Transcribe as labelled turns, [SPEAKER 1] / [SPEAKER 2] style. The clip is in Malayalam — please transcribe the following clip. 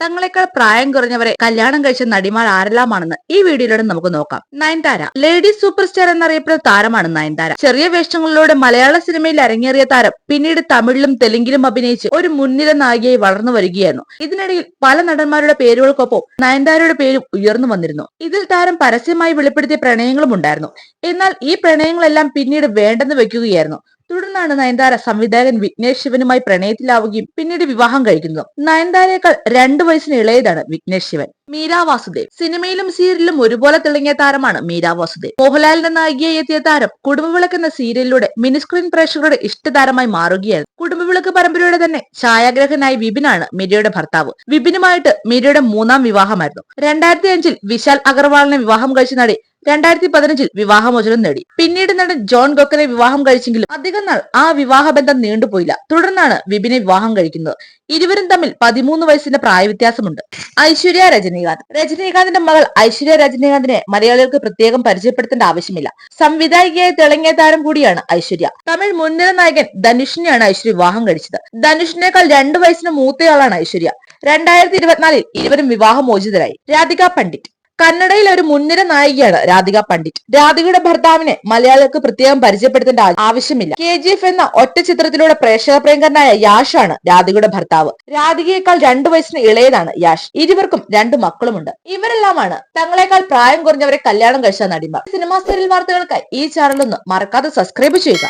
[SPEAKER 1] തങ്ങളെക്കാൾ പ്രായം കുറഞ്ഞവരെ കല്യാണം കഴിച്ച നടിമാർ ആരെല്ലാമാണെന്ന് ഈ വീഡിയോയിലൂടെ നമുക്ക് നോക്കാം. നയൻതാര ലേഡി സൂപ്പർ സ്റ്റാർ എന്നറിയപ്പെടുന്ന താരമാണ് നയൻതാര. ചെറിയ വേഷങ്ങളിലൂടെ മലയാള സിനിമയിൽ അരങ്ങേറിയ താരം പിന്നീട് തമിഴിലും തെലുങ്കിലും അഭിനയിച്ച് ഒരു മുൻനിര നായികയായി വളർന്നു വരികയായിരുന്നു. ഇതിനിടയിൽ പല നടന്മാരുടെ പേരുകൾക്കൊപ്പം നയൻതാരയുടെ പേരും ഉയർന്നു വന്നിരുന്നു. ഇതിൽ താരം പരസ്യമായി വെളിപ്പെടുത്തിയ പ്രണയങ്ങളും ഉണ്ടായിരുന്നു. എന്നാൽ ഈ പ്രണയങ്ങളെല്ലാം പിന്നീട് വേണ്ടെന്ന് വെക്കുകയായിരുന്നു. തുടർന്നാണ് നയൻതാര സംവിധായകൻ വിഘ്നേഷ് ശിവനുമായി പ്രണയത്തിലാവുകയും പിന്നീട് വിവാഹം കഴിക്കുന്നത്. നയൻതാരയേക്കാൾ 2 വയസ്സിന് ഇളയതാണ് വിഘ്നേഷ് ശിവൻ. മീര വാസുദേവ് സിനിമയിലും സീരിയലിലും ഒരുപോലെ തിളങ്ങിയ താരമാണ് മീര വാസുദേവ്. മോഹൻലാലിന്റെ നായികയായി എത്തിയ താരം കുടുംബവിളക്ക് എന്ന സീരിയലിലൂടെ മിനിസ്ക്രീൻ പ്രേക്ഷകരുടെ ഇഷ്ടതാരമായി മാറുകയായിരുന്നു. കുടുംബവിളക്ക് പരമ്പരയുടെ തന്നെ ഛായാഗ്രഹനായ വിപിനാണ് മീരയുടെ ഭർത്താവ്. വിപിനുമായിട്ട് മീരയുടെ 3ാം വിവാഹമായിരുന്നു. 2005 വിശാൽ അഗർവാളിനെ വിവാഹം കഴിച്ച നടി 2015 വിവാഹമോചനം നേടി. പിന്നീട് നടൻ ജോൺ ഗോക്കനെ വിവാഹം കഴിച്ചെങ്കിലും അധികം നാൾ ആ വിവാഹബന്ധം നീണ്ടുപോയില്ല. തുടർന്നാണ് വിപിനെ വിവാഹം കഴിക്കുന്നത്. ഇരുവരും തമ്മിൽ 13 വയസ്സിന്റെ പ്രായവ്യത്യാസമുണ്ട്. ഐശ്വര്യ രജനീകാന്തിന്റെ മകൾ ഐശ്വര്യ രജനീകാന്തിനെ മലയാളികൾക്ക് പ്രത്യേകം പരിചയപ്പെടുത്തേണ്ട ആവശ്യമില്ല. സംവിധായികയായി തിളങ്ങിയ താരം കൂടിയാണ് ഐശ്വര്യ. തമിഴ് മുൻനിര നായകൻ ധനുഷിനെയാണ് ഐശ്വര്യ വിവാഹം കഴിച്ചത്. ധനുഷിനേക്കാൾ 2 വയസ്സിന് മൂത്തയാളാണ് ഐശ്വര്യ. 2024 ഇരുവരും വിവാഹമോചിതരായി. രാധിക പണ്ഡിറ്റ് കന്നഡയിൽ ഒരു മുൻനിര നായികയാണ് രാധിക പണ്ഡിറ്റ്. രാധികയുടെ ഭർത്താവിനെ മലയാളികൾക്ക് പ്രത്യേകം പരിചയപ്പെടുത്തേണ്ട ആവശ്യമില്ല. KGF എന്ന ഒറ്റ ചിത്രത്തിലൂടെ പ്രേക്ഷക പ്രിയങ്കരനായ യാഷ് ആണ് രാധികയുടെ ഭർത്താവ്. രാധികയേക്കാൾ 2 വയസ്സിന് ഇളയതാണ് യാഷ്. ഇരുവർക്കും 2 മക്കളുമുണ്ട്. ഇവരെല്ലാമാണ് തങ്ങളെക്കാൾ പ്രായം കുറഞ്ഞവരെ കല്യാണം കഴിച്ച നടിമാർ. സിനിമാ സീരിയൽ വാർത്തകൾക്കായി ഈ ചാനൽ ഒന്ന് മറക്കാതെ സബ്സ്ക്രൈബ് ചെയ്യുക.